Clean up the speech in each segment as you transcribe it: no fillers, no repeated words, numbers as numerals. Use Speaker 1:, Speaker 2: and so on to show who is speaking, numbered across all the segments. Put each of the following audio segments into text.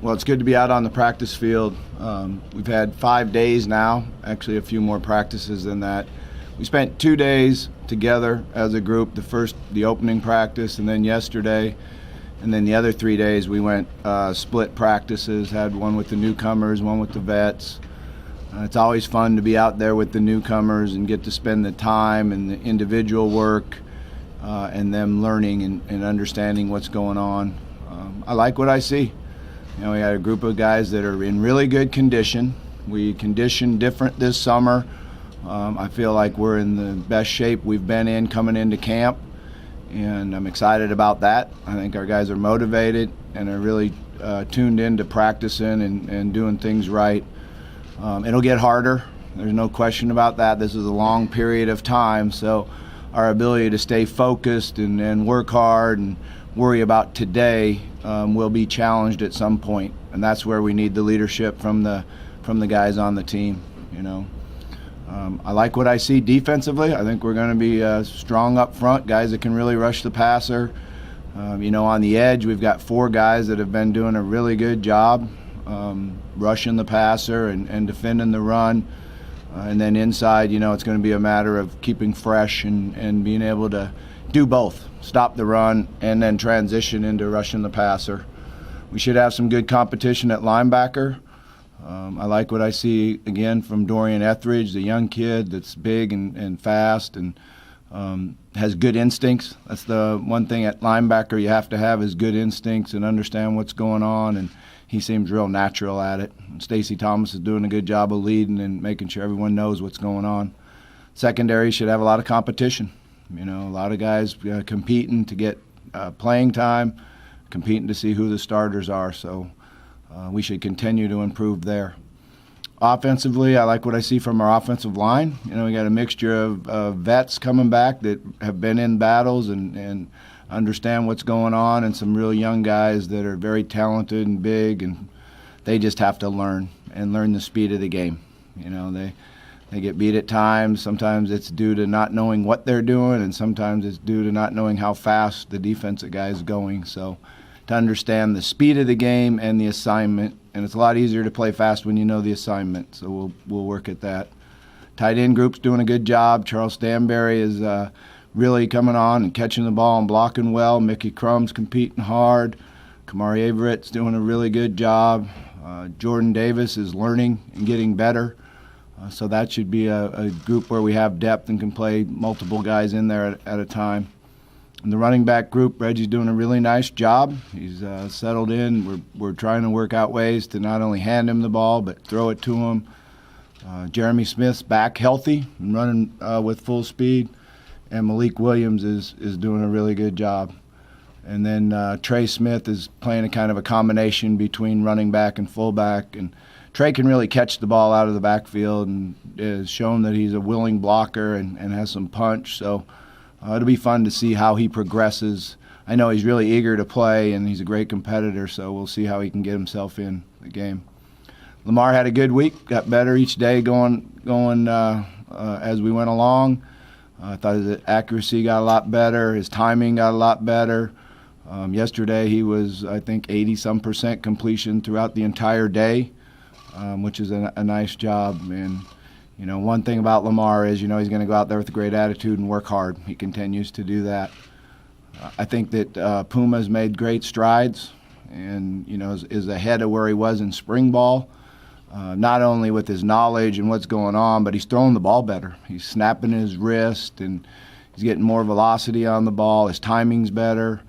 Speaker 1: Well, it's good to be out on the practice field. We've had 5 days now, actually a few more practices than that. We spent 2 days together as a group, the opening practice, and then yesterday. And then the other 3 days we went split practices, had one with the newcomers, one with the vets. It's always fun to be out there with the newcomers and get to spend the time and the individual work and them learning and understanding what's going on. I like what I see. We got a group of guys that are in really good condition. We conditioned different this summer. I feel like we're in the best shape we've been in coming into camp, and I'm excited about that. I think our guys are motivated and are really tuned into practicing and doing things right. It'll get harder. There's no question about that. This is a long period of time, so our ability to stay focused and work hard and worry about today will be challenged at some point, and that's where we need the leadership from the guys on the team. I like what I see defensively. I think we're going to be strong up front, guys that can really rush the passer. On the edge, we've got 4 guys that have been doing a really good job rushing the passer and defending the run. And then inside, it's going to be a matter of keeping fresh and being able to do both, stop the run and then transition into rushing the passer. We should have some good competition at linebacker. I like what I see, again, from Dorian Etheridge, the young kid that's big and fast and has good instincts. That's the one thing at linebacker you have to have is good instincts and understand what's going on, and he seems real natural at it. Stacey Thomas is doing a good job of leading and making sure everyone knows what's going on. Secondary should have a lot of competition. A lot of guys competing to get playing time, competing to see who the starters are. So we should continue to improve there. Offensively, I like what I see from our offensive line. We got a mixture of vets coming back that have been in battles and understand what's going on, and some real young guys that are very talented and big, and they just have to learn the speed of the game. They get beat at times. Sometimes it's due to not knowing what they're doing, and sometimes it's due to not knowing how fast the defensive guy is going. So to understand the speed of the game and the assignment, and it's a lot easier to play fast when you know the assignment, so we'll work at that. Tight end group's doing a good job. Charles Stanberry is really coming on and catching the ball and blocking well. Mickey Crumb's competing hard. Kamari Averett's doing a really good job. Jordan Davis is learning and getting better. So that should be a group where we have depth and can play multiple guys in there at a time. In the running back group, Reggie's doing a really nice job. He's settled in. We're trying to work out ways to not only hand him the ball but throw it to him. Jeremy Smith's back healthy and running with full speed. And Malik Williams is doing a really good job. And then Trey Smith is playing a kind of a combination between running back and fullback. And Trey can really catch the ball out of the backfield and has shown that he's a willing blocker and has some punch. So it'll be fun to see how he progresses. I know he's really eager to play, and he's a great competitor, so we'll see how he can get himself in the game. Lamar had a good week, got better each day going as we went along. I thought his accuracy got a lot better. His timing got a lot better. Yesterday he was, I think, 80-some% completion throughout the entire day, which is a nice job. And, one thing about Lamar is, he's going to go out there with a great attitude and work hard. He continues to do that. I think that Puma's made great strides and, is ahead of where he was in spring ball. Not only with his knowledge and what's going on, but he's throwing the ball better. He's snapping his wrist, and he's getting more velocity on the ball. His timing's better.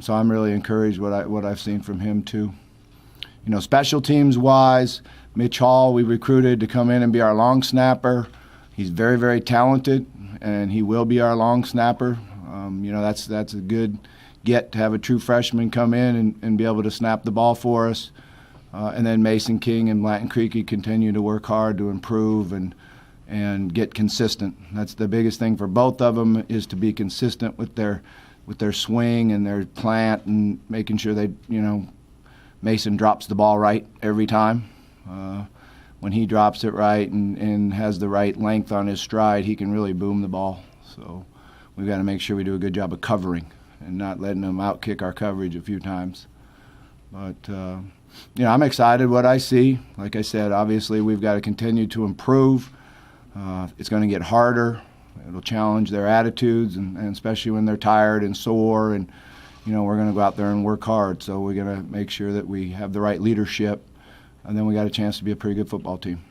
Speaker 1: So I'm really encouraged what I've seen from him too. Special teams-wise, Mitch Hall we recruited to come in and be our long snapper. He's very, very talented, and he will be our long snapper. That's a good get to have a true freshman come in and be able to snap the ball for us. And then Mason King and Latin Creek continue to work hard to improve and get consistent. That's the biggest thing for both of them, is to be consistent with their swing and their plant, and making sure they, Mason drops the ball right every time. When he drops it right and has the right length on his stride, he can really boom the ball. So we've got to make sure we do a good job of covering and not letting them outkick our coverage a few times. But, I'm excited what I see. Like I said, obviously we've got to continue to improve. It's going to get harder. It'll challenge their attitudes, and especially when they're tired and sore. And, we're going to go out there and work hard. So we're going to make sure that we have the right leadership, and then we got a chance to be a pretty good football team.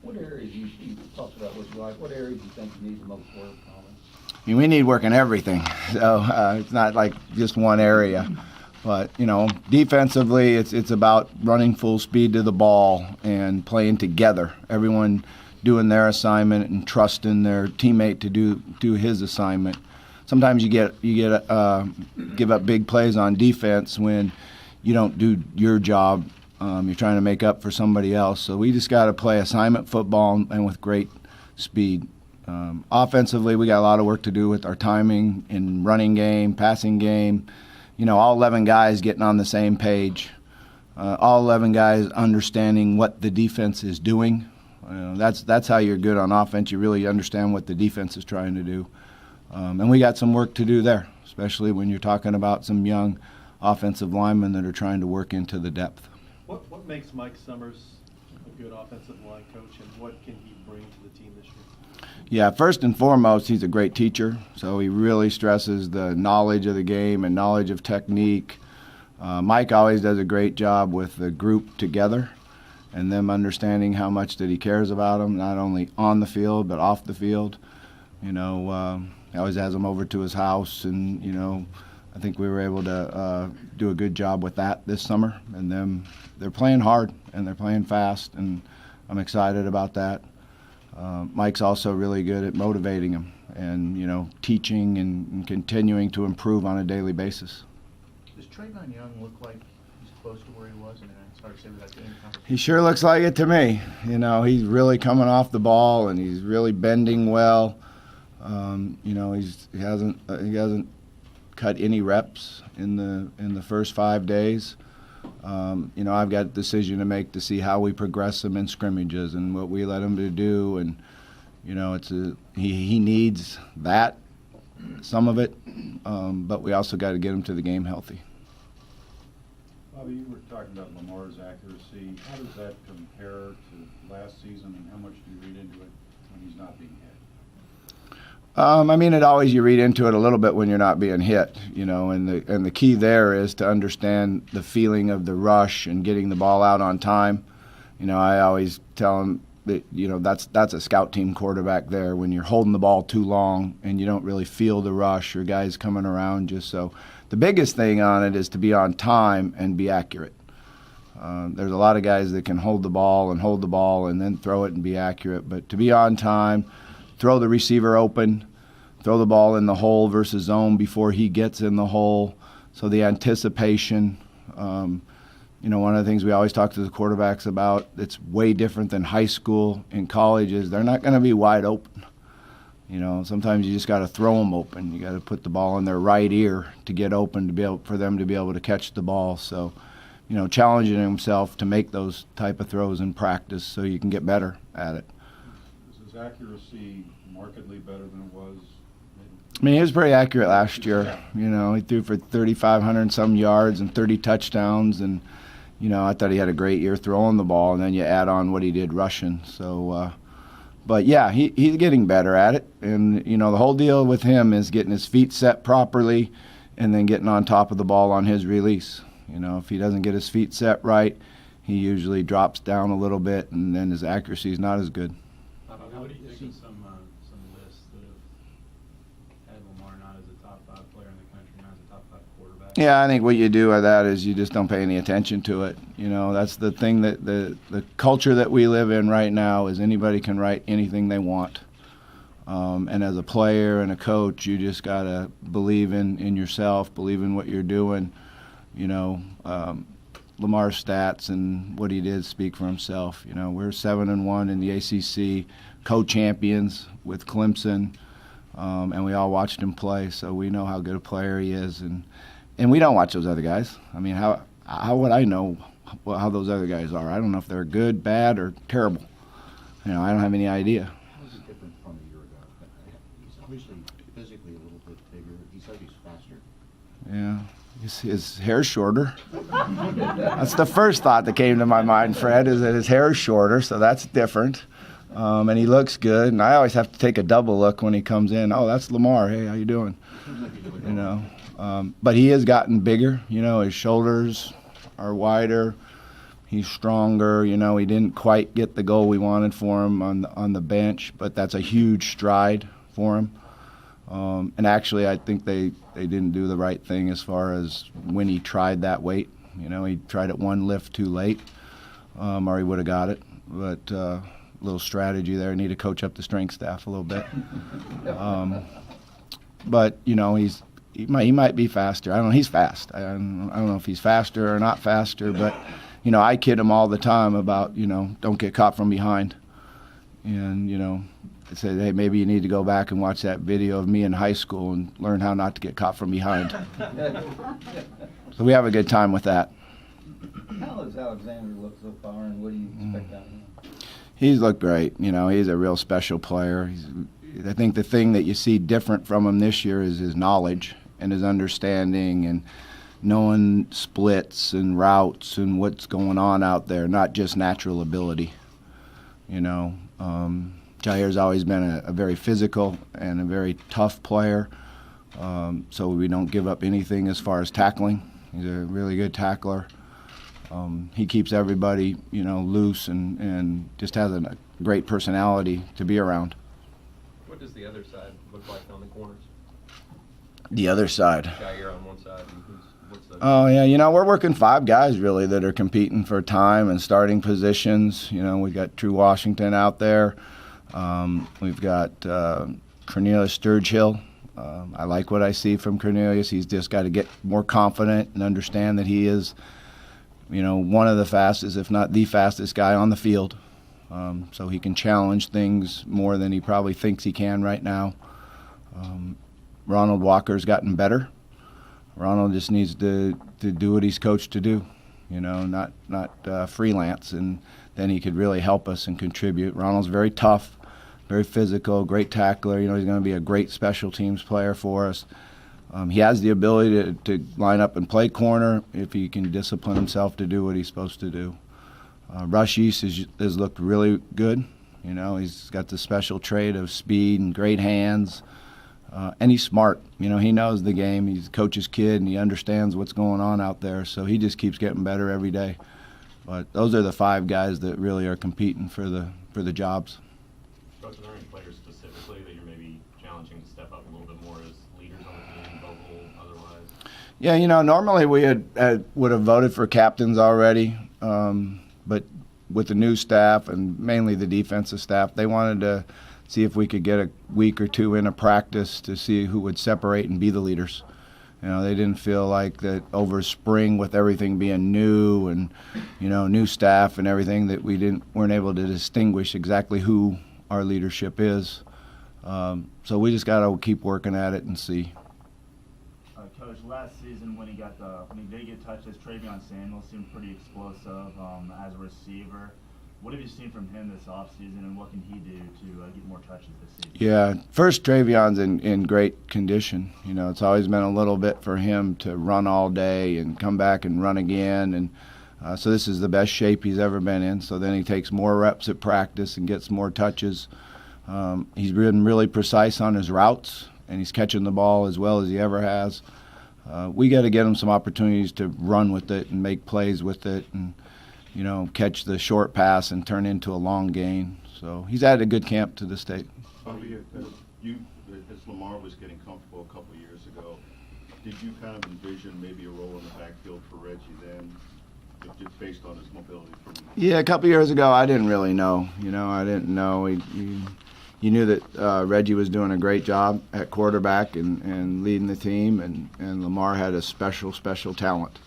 Speaker 2: What areas you talked about what you like? What areas do you think you need the most work on?
Speaker 1: We need work in everything. So it's not like just one area. But, defensively, it's about running full speed to the ball and playing together. Everyone doing their assignment and trusting their teammate to do his assignment. Sometimes you give up big plays on defense when you don't do your job. You're trying to make up for somebody else. So we just got to play assignment football and with great speed. Offensively, we got a lot of work to do with our timing in running game, passing game. All 11 guys getting on the same page. All 11 guys understanding what the defense is doing. That's how you're good on offense. You really understand what the defense is trying to do. And we got some work to do there, especially when you're talking about some young offensive linemen that are trying to work into the depth.
Speaker 3: What makes Mike Summers a good offensive line coach, and what can he bring to the team this year?
Speaker 1: Yeah, first and foremost, he's a great teacher. So he really stresses the knowledge of the game and knowledge of technique. Mike always does a great job with the group together and them understanding how much that he cares about them, not only on the field but off the field. He always has them over to his house, and, I think we were able to do a good job with that this summer. And they're playing hard and they're playing fast, and I'm excited about that. Mike's also really good at motivating them and, teaching and continuing to improve on a daily basis.
Speaker 4: Does Trayvon Young look like he's close to where he was? I mean, it's hard to say without getting confidence.
Speaker 1: He sure looks like it to me. He's really coming off the ball and he's really bending well. He hasn't cut any reps in the first 5 days. I've got a decision to make to see how we progress him in scrimmages and what we let him to do, and he needs that, some of it, but we also got to get him to the game healthy.
Speaker 5: Bobby, you were talking about Lamar's accuracy. How does that compare to last season, and how much do you read into it when he's not being hit?
Speaker 1: You read into it a little bit when you're not being hit, and the key there is to understand the feeling of the rush and getting the ball out on time. I always tell them that, that's a scout team quarterback there when you're holding the ball too long and you don't really feel the rush or guys coming around you. So the biggest thing on it is to be on time and be accurate. There's a lot of guys that can hold the ball and then throw it and be accurate, but to be on time, throw the receiver open, throw the ball in the hole versus zone before he gets in the hole. So the anticipation, one of the things we always talk to the quarterbacks about that's way different than high school and college is they're not going to be wide open. Sometimes you just got to throw them open. You got to put the ball in their right ear to get open for them to be able to catch the ball. So, challenging himself to make those type of throws in practice so you can get better at it.
Speaker 5: Is his accuracy markedly better than it was?
Speaker 1: He was pretty accurate last year. He threw for 3,500 and some yards and 30 touchdowns, and I thought he had a great year throwing the ball, and then you add on what he did rushing. So, but yeah, he's getting better at it, and the whole deal with him is getting his feet set properly, and then getting on top of the ball on his release. If he doesn't get his feet set right, he usually drops down a little bit, and then his accuracy is not as good.
Speaker 3: What do you think of some lists that have had Lamar not as a top 5 player in the country, not as a top 5 quarterback?
Speaker 1: Yeah, I think what you do with that is you just don't pay any attention to it. That's the thing that the culture that we live in right now is anybody can write anything they want. And as a player and a coach, you just got to believe in yourself, believe in what you're doing. Lamar's stats and what he did speak for himself. We're 7-1 in the ACC, co-champions with Clemson, and we all watched him play, so we know how good a player he is. And we don't watch those other guys. How would I know how those other guys are? I don't know if they're good, bad, or terrible. I don't have any idea.
Speaker 4: How is it different from a year ago? He's obviously physically a little bit bigger. He says he's faster.
Speaker 1: Yeah. His hair's shorter. That's the first thought that came to my mind, Fred, is that his hair is shorter, so that's different. And he looks good, and I always have to take a double look when he comes in. Oh, that's Lamar. Hey, how you doing? You know, but he has gotten bigger. You know, his shoulders are wider. He's stronger. You know, he didn't quite get the goal we wanted for him on the bench, but that's a huge stride for him. And actually, I think they didn't do the right thing as far as when he tried that weight. You know, he tried it one lift too late, or he would have got it. But little strategy there. Need to coach up the strength staff a little bit. But you know, he might be faster. I don't know. He's fast. I don't know if he's faster or not faster, but you know, I kid him all the time about, you know, don't get caught from behind. And you know, I said, hey, maybe you need to go back and watch that video of me in high school and learn how not to get caught from behind. So we have a good time with that.
Speaker 2: How has Alexander looked so far, and what do you expect out of him?
Speaker 1: He's looked great. You know, he's a real special player. I think the thing that you see different from him this year is his knowledge and his understanding and knowing splits and routes and what's going on out there, not just natural ability. You know, Jair's always been a very physical and a very tough player, so we don't give up anything as far as tackling. He's a really good tackler. He keeps everybody, you know, loose and just has a great personality to be around.
Speaker 6: What does the other side look like on the corners?
Speaker 1: The other side.
Speaker 6: Jair on one side, and what's the...
Speaker 1: Oh, yeah, you know, we're working 5 guys, really, that are competing for time and starting positions. You know, we've got True Washington out there. We've got Cornelius Sturgill. I like what I see from Cornelius. He's just got to get more confident and understand that he is, you know, one of the fastest, if not the fastest guy on the field. So he can challenge things more than he probably thinks he can right now. Ronald Walker's gotten better. Ronald just needs to do what he's coached to do, you know, not freelance, and then he could really help us and contribute. Ronald's very tough, very physical, great tackler. You know, he's going to be a great special teams player for us. He has the ability to line up and play corner if he can discipline himself to do what he's supposed to do. Rush East has looked really good. You know, he's got the special trait of speed and great hands. And he's smart. You know, he knows the game. He's a coach's kid, and he understands what's going on out there. So he just keeps getting better every day. But those are the 5 guys that really are competing for the jobs.
Speaker 7: Coach, are there any players specifically that you're maybe challenging to step up a little bit more as leaders on the team, vocal, otherwise?
Speaker 1: Yeah, you know, normally we would have voted for captains already, but with the new staff and mainly the defensive staff, they wanted to see if we could get a week or 2 in a practice to see who would separate and be the leaders. You know, they didn't feel like that over spring with everything being new and, you know, new staff and everything, that we weren't able to distinguish exactly who our leadership is. So we just got to keep working at it and see.
Speaker 8: Coach, last season when he did get touched, as Travion Samuel seemed pretty explosive as a receiver. What have you seen from him this offseason, and what can he do to get more touches this season? Yeah, first, Travion's in great condition. You know, it's always been a little bit for him to run all day and come back and run again. And so this is the best shape he's ever been in. So then he takes more reps at practice and gets more touches. He's been really precise on his routes, and he's catching the ball as well as he ever has. We got to get him some opportunities to run with it and make plays with it and, you know, catch the short pass and turn into a long gain. So he's had a good camp to the state.
Speaker 5: Bobby, as Lamar was getting comfortable a couple of years ago, did you kind of envision maybe a role in the backfield for Reggie then, just based on his mobility?
Speaker 1: Yeah, a couple of years ago, I didn't really know. You know, I didn't know. You knew that Reggie was doing a great job at quarterback and leading the team, and Lamar had a special talent.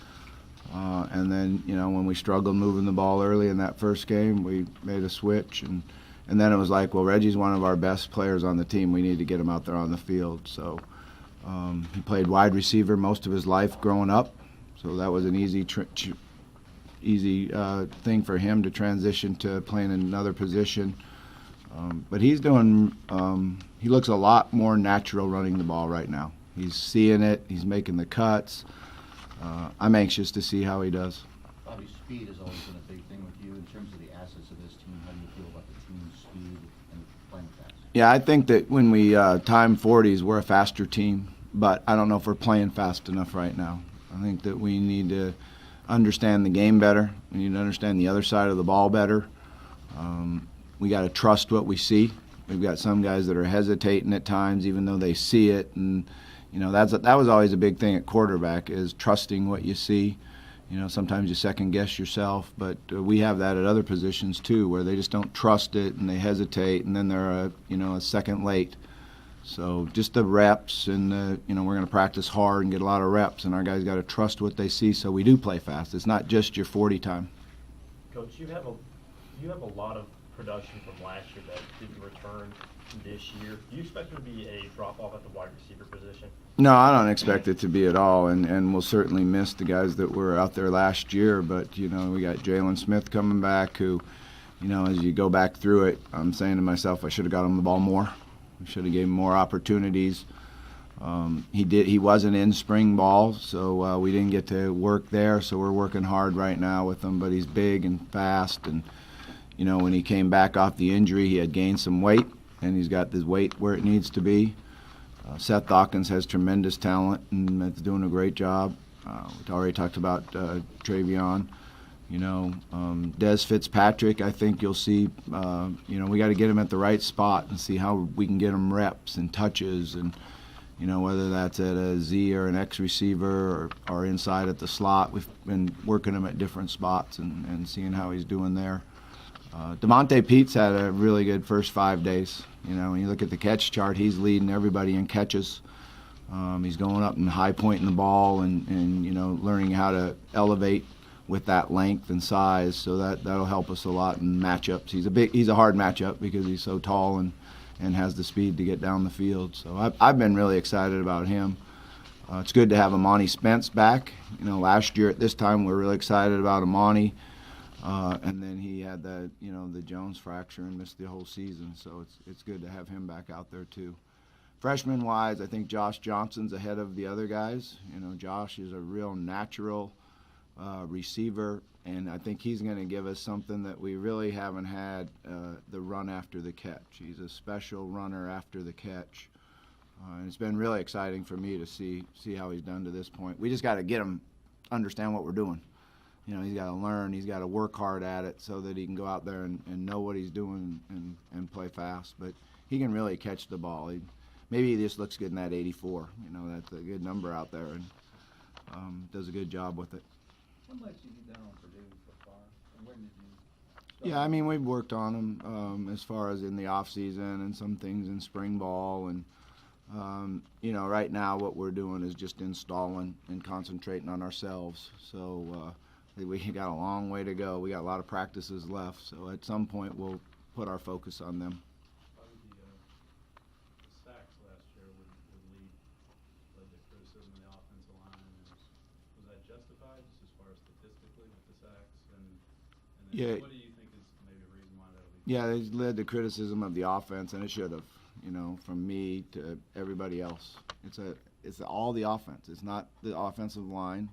Speaker 1: And then, you know, when we struggled moving the ball early in that first game, we made a switch. And then it was like, well, Reggie's one of our best players on the team. We need to get him out there on the field. So he played wide receiver most of his life growing up. So that was an easy thing for him to transition to playing in another position. But he's doing he looks a lot more natural running the ball right now. He's seeing it. He's making the cuts. I'm anxious to see how he does.
Speaker 2: Bobby, speed has always been a big thing with you. In terms of the assets of this team, how do you feel about the team's speed and playing fast?
Speaker 1: Yeah, I think that when we time 40s, we're a faster team, but I don't know if we're playing fast enough right now. I think that we need to understand the game better. We need to understand the other side of the ball better. We got to trust what we see. We've got some guys that are hesitating at times, even though they see it, and that was always a big thing at quarterback, is trusting what you see. Sometimes you second guess yourself, but we have that at other positions too, where they just don't trust it and they hesitate, and then they're a second late. So just the reps, and we're going to practice hard and get a lot of reps, and our guys got to trust what they see, so we do play fast. It's not just your 40 time.
Speaker 9: Coach, you have a lot of production from last year that didn't return this year. Do you expect there to be a drop-off at the wide receiver position?
Speaker 1: No, I don't expect it to be at all, and we'll certainly miss the guys that were out there last year, but, we got Jalen Smith coming back who, as you go back through it, I'm saying to myself, I should have got him the ball more. We should have gave him more opportunities. He wasn't in spring ball, so we didn't get to work there, so we're working hard right now with him, but he's big and fast, and, when he came back off the injury, he had gained some weight, and he's got his weight where it needs to be. Seth Dawkins has tremendous talent and is doing a great job. We already talked about Travion. Des Fitzpatrick, I think you'll see, we got to get him at the right spot and see how we can get him reps and touches, and, whether that's at a Z or an X receiver or inside at the slot. We've been working him at different spots and seeing how he's doing there. DeMonte Pete's had a really good first 5 days. When you look at the catch chart, he's leading everybody in catches. He's going up and high pointing the ball and learning how to elevate with that length and size. So that'll help us a lot in matchups. He's a hard matchup because he's so tall and has the speed to get down the field. So I've been really excited about him. It's good to have Amani Spence back. Last year at this time we were really excited about Amani. And then he had the Jones fracture and missed the whole season. So it's good to have him back out there too. Freshman-wise, I think Josh Johnson's ahead of the other guys. Josh is a real natural receiver, and I think he's going to give us something that we really haven't had, the run after the catch. He's a special runner after the catch. And it's been really exciting for me to see how he's done to this point. We just got to get him understand what we're doing. He's got to learn, he's got to work hard at it so that he can go out there and know what he's doing and play fast. But he can really catch the ball. Maybe he just looks good in that 84. That's a good number out there, and does a good job with it.
Speaker 2: How much have you done on Purdue so far? And when did you
Speaker 1: Yeah, I mean, we've worked on him as far as in the off season and some things in spring ball, and right now what we're doing is just installing and concentrating on ourselves. So we got a long way to go. We got a lot of practices left, so at some point we'll put our focus on them.
Speaker 3: Probably the sacks last year would led to criticism of the offensive line. Was that justified just as far as statistically with the sacks? And then
Speaker 1: Yeah.
Speaker 3: What do you think is maybe a reason why that would be?
Speaker 1: Yeah, it led to criticism of the offense, and it should have. From me to everybody else. It's all the offense. It's not the offensive line.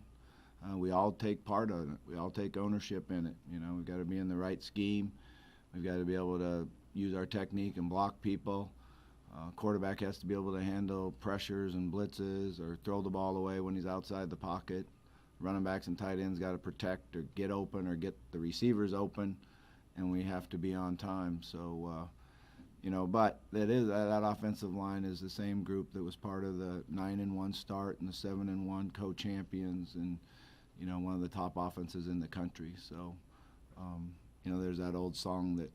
Speaker 1: We all take part of it. We all take ownership in it. We've got to be in the right scheme. We've got to be able to use our technique and block people. Quarterback has to be able to handle pressures and blitzes or throw the ball away when he's outside the pocket. Running backs and tight ends got to protect or get open or get the receivers open, and we have to be on time. So, but that offensive line is the same group that was part of the 9-1 start and the 7-1 co-champions, and one of the top offenses in the country. So, there's that old song that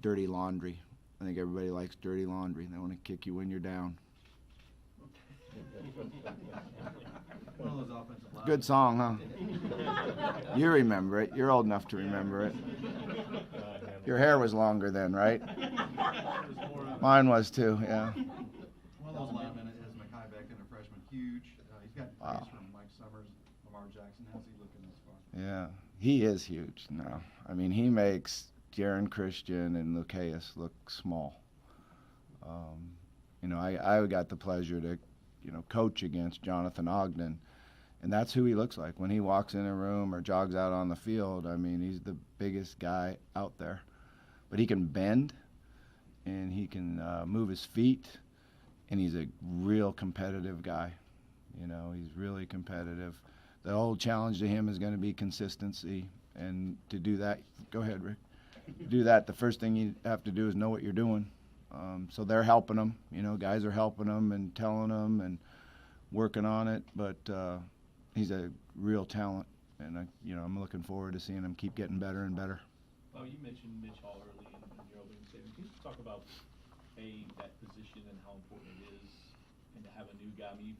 Speaker 1: "Dirty Laundry." I think everybody likes dirty laundry. They want to kick you when you're down.
Speaker 4: One of those offensive lines.
Speaker 1: Good song, huh? You remember it. You're old enough to remember it. Your hair was longer then, right? Mine was too, yeah.
Speaker 4: One of those linemen is Mekhi Becton, a freshman, huge. He's got praise from Mike Summers, Lamar Jackson. How's he looking this far?
Speaker 1: Yeah, he is huge now. I mean, he makes Jaron Christian and Lucaeus look small. I got the pleasure to, coach against Jonathan Ogden, And that's who he looks like when he walks in a room or jogs out on the field. I mean, he's the biggest guy out there. But he can bend, and he can move his feet, and he's a real competitive guy. You know, he's really competitive. The whole challenge to him is going to be consistency. And to do that, go ahead, Rick. To do that, the first thing you have to do is know what you're doing. So they're helping him. You know, guys are helping him and telling him and working on it. But he's a real talent, and I'm looking forward to seeing him keep getting better and better.
Speaker 3: Well, you mentioned Mitch Hall early in your opening statement. Can you just talk about that position and how important it is, and to have a new guy? I mean,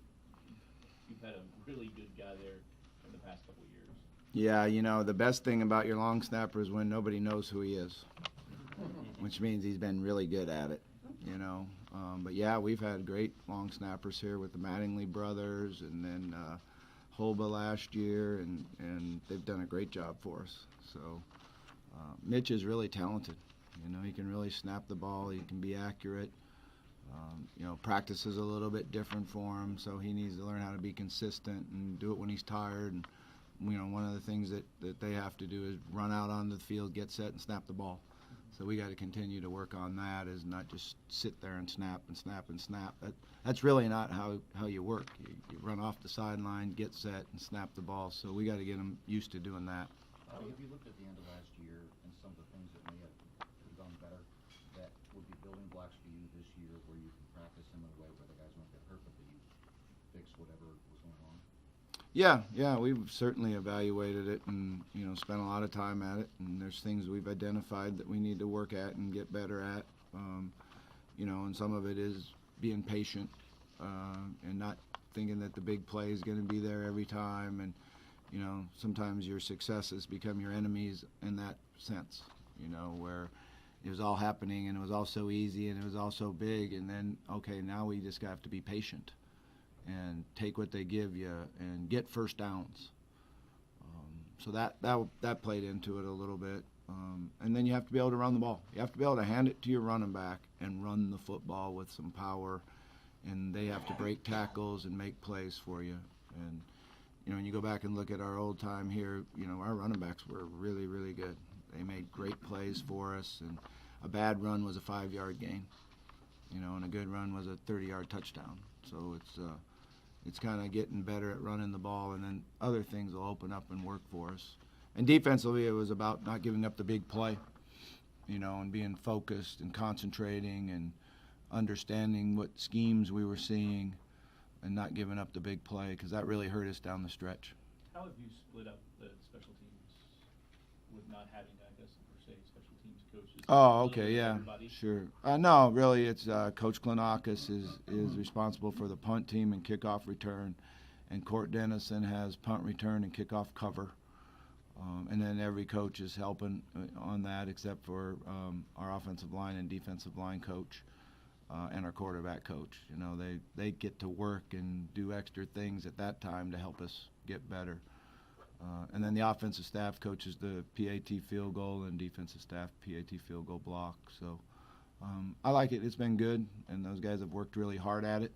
Speaker 3: you've had a really good guy there in the past couple of years.
Speaker 1: Yeah, the best thing about your long snapper is when nobody knows who he is, which means he's been really good at it, But, yeah, we've had great long snappers here with the Mattingly brothers and then Holba last year, and they've done a great job for us. So Mitch is really talented. He can really snap the ball. He can be accurate. Practice is a little bit different for him, so he needs to learn how to be consistent and do it when he's tired. And one of the things that they have to do is run out onto the field, get set, and snap the ball. So we got to continue to work on that, is not just sit there and snap and snap and snap. That's really not how you work. You run off the sideline, get set, and snap the ball. So we got to get them used to doing that.
Speaker 2: Have you looked at the end of last year and some of the things that may have gone better that would be building blocks for you this year, where you can practice them in a way where the guys won't get hurt, but that you fix whatever was going on?
Speaker 1: Yeah, we've certainly evaluated it and, spent a lot of time at it. And there's things we've identified that we need to work at and get better at. And some of it is being patient and not thinking that the big play is going to be there every time. And, sometimes your successes become your enemies in that sense, where it was all happening and it was all so easy and it was all so big. And then, okay, now we just have to be patient and take what they give you and get first downs. So that played into it a little bit. And then you have to be able to run the ball. You have to be able to hand it to your running back and run the football with some power. And they have to break tackles and make plays for you. And, when you go back and look at our old time here, our running backs were really, really good. They made great plays for us. And a bad run was a 5-yard gain, and a good run was a 30-yard touchdown. So it's kind of getting better at running the ball, and then other things will open up and work for us. And defensively, it was about not giving up the big play, and being focused and concentrating and understanding what schemes we were seeing and not giving up the big play, because that really hurt us down the stretch.
Speaker 3: How have you split up the special teams with not having, I guess, per se, special teams coaches?
Speaker 1: Oh, okay, yeah,
Speaker 3: everybody?
Speaker 1: sure. No, really, it's Coach Klinakis is responsible for the punt team and kickoff return, and Court Dennison has punt return and kickoff cover. And then every coach is helping on that, except for our offensive line and defensive line coach and our quarterback coach. They get to work and do extra things at that time to help us get better. And then the offensive staff coaches the PAT field goal and defensive staff PAT field goal block. So I like it. It's been good, and those guys have worked really hard at it.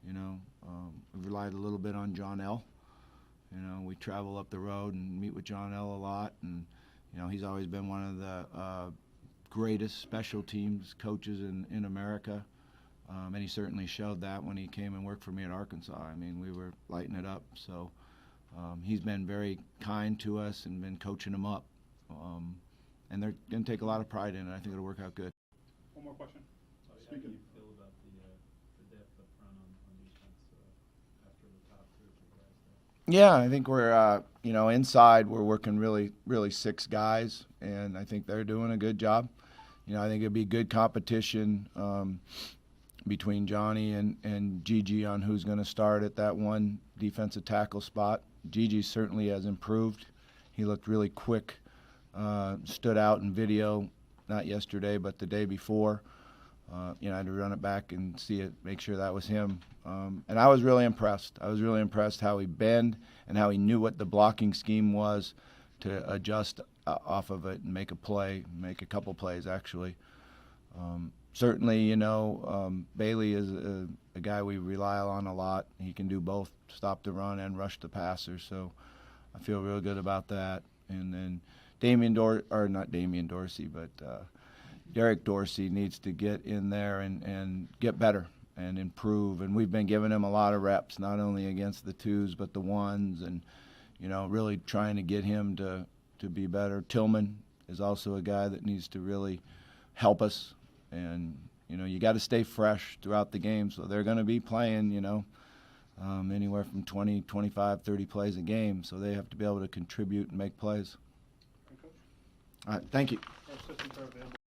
Speaker 1: We've relied a little bit on John L. We travel up the road and meet with John L. a lot, and he's always been one of the greatest special teams coaches in America, and he certainly showed that when he came and worked for me at Arkansas. I mean, we were lighting it up. So he's been very kind to us and been coaching them up, and they're going to take a lot of pride in it. I think it'll work out good.
Speaker 3: One more question. How do you feel about the depth up front on defense after the top 2 or 3 guys there?
Speaker 1: Yeah, I think we're, inside we're working really, really 6 guys, and I think they're doing a good job. I think it'd be good competition between Johnny and Gigi on who's going to start at that one defensive tackle spot. Gigi certainly has improved. He looked really quick, stood out in video, not yesterday, but the day before. I had to run it back and see it, make sure that was him. And I was really impressed. I was really impressed how he bent and how he knew what the blocking scheme was to adjust off of it and make a play, make a couple plays actually. certainly, you know, Bailey is a guy we rely on a lot. He can do both, stop the run and rush the passer. So I feel real good about that. And then Derek Dorsey needs to get in there and get better and improve. And we've been giving him a lot of reps, not only against the twos but the ones, and you know, really trying to get him to be better. Tillman is also a guy that needs to really help us. And you know, you got to stay fresh throughout the game. So they're going to be playing, you know, anywhere from 20, 25, 30 plays a game. So they have to be able to contribute and make plays. All right, thank you.
Speaker 3: Our assistants are available